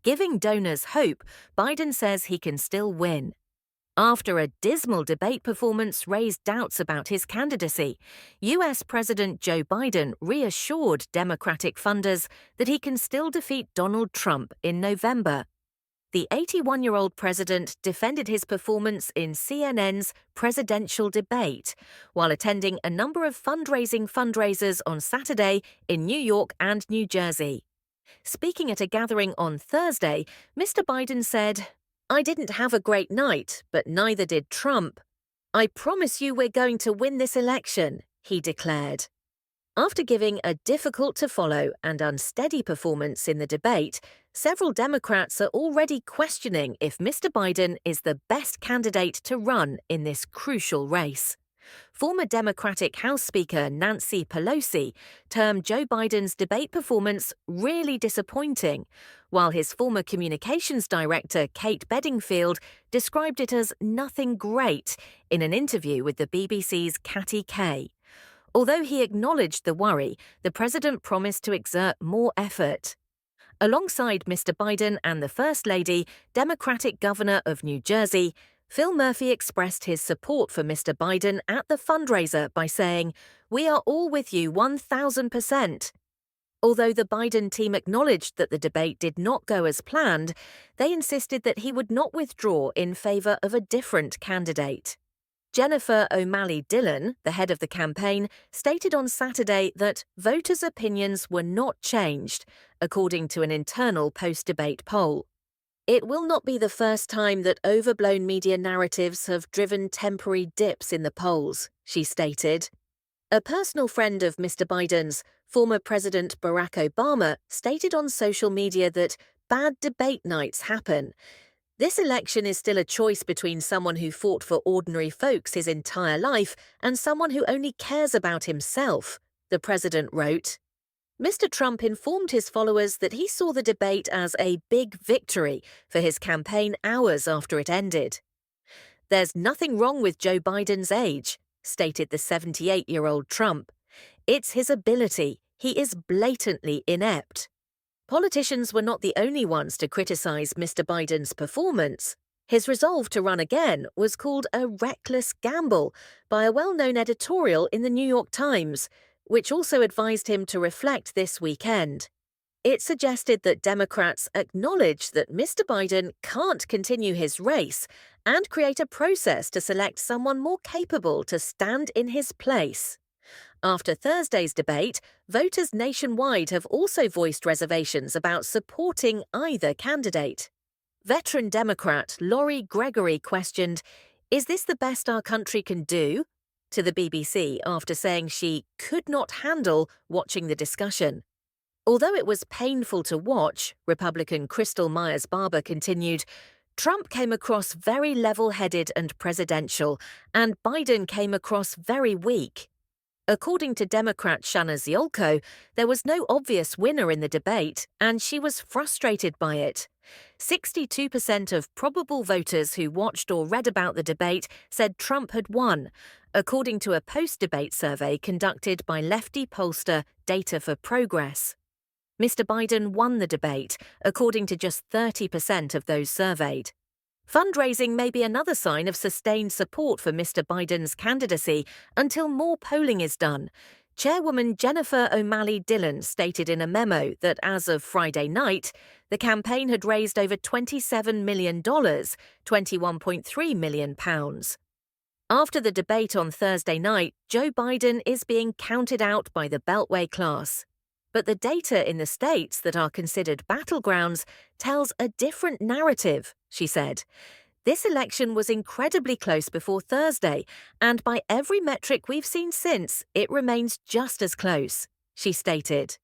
Giving donors hope, Biden says he can still win. After a dismal debate performance raised doubts about his candidacy, U.S. President Joe Biden reassured Democratic funders that he can still defeat Donald Trump in November. The 81-year-old president defended his performance in CNN's presidential debate while attending a number of fundraisers on Saturday in New York and New Jersey. Speaking at a gathering on Thursday, Mr. Biden said, "I didn't have a great night, but neither did Trump. I promise you we're going to win this election," he declared. After giving a difficult-to-follow and unsteady performance in the debate, several Democrats are already questioning if Mr. Biden is the best candidate to run in this crucial race. Former Democratic House Speaker Nancy Pelosi termed Joe Biden's debate performance really disappointing, while his former communications director Kate Bedingfield described it as nothing great in an interview with the BBC's Katty Kay. Although he acknowledged the worry, the president promised to exert more effort. Alongside Mr. Biden and the First Lady, Democratic Governor of New Jersey, Phil Murphy expressed his support for Mr. Biden at the fundraiser by saying, "We are all with you 1,000%. Although the Biden team acknowledged that the debate did not go as planned, they insisted that he would not withdraw in favor of a different candidate. Jennifer O'Malley Dillon, the head of the campaign, stated on Saturday that voters' opinions were not changed, according to an internal post-debate poll. "It will not be the first time that overblown media narratives have driven temporary dips in the polls," she stated. A personal friend of Mr. Biden's, former President Barack Obama, stated on social media that bad debate nights happen. "This election is still a choice between someone who fought for ordinary folks his entire life and someone who only cares about himself," the president wrote. Mr. Trump informed his followers that he saw the debate as a big victory for his campaign hours after it ended. "There's nothing wrong with Joe Biden's age," stated the 78-year-old Trump. "It's his ability. He is blatantly inept." Politicians were not the only ones to criticize Mr. Biden's performance. His resolve to run again was called a reckless gamble by a well-known editorial in the New York Times, which also advised him to reflect this weekend. It suggested that Democrats acknowledge that Mr. Biden can't continue his race and create a process to select someone more capable to stand in his place. After Thursday's debate, voters nationwide have also voiced reservations about supporting either candidate. Veteran Democrat Lori Gregory questioned, "Is this the best our country can do?" to the BBC after saying she could not handle watching the discussion. Although it was painful to watch, Republican Crystal Myers-Barber continued, "Trump came across very level-headed and presidential, and Biden came across very weak." According to Democrat Shanna Ziolko, there was no obvious winner in the debate, and she was frustrated by it. 62% of probable voters who watched or read about the debate said Trump had won, according to a post-debate survey conducted by lefty pollster Data for Progress. Mr. Biden won the debate, according to just 30% of those surveyed. Fundraising may be another sign of sustained support for Mr. Biden's candidacy until more polling is done. Chairwoman Jennifer O'Malley Dillon stated in a memo that as of Friday night, the campaign had raised over $27 million, £21.3 million. After the debate on Thursday night, Joe Biden is being counted out by the Beltway class. But the data in the states that are considered battlegrounds tells a different narrative, she said. "This election was incredibly close before Thursday, and by every metric we've seen since, it remains just as close," she stated.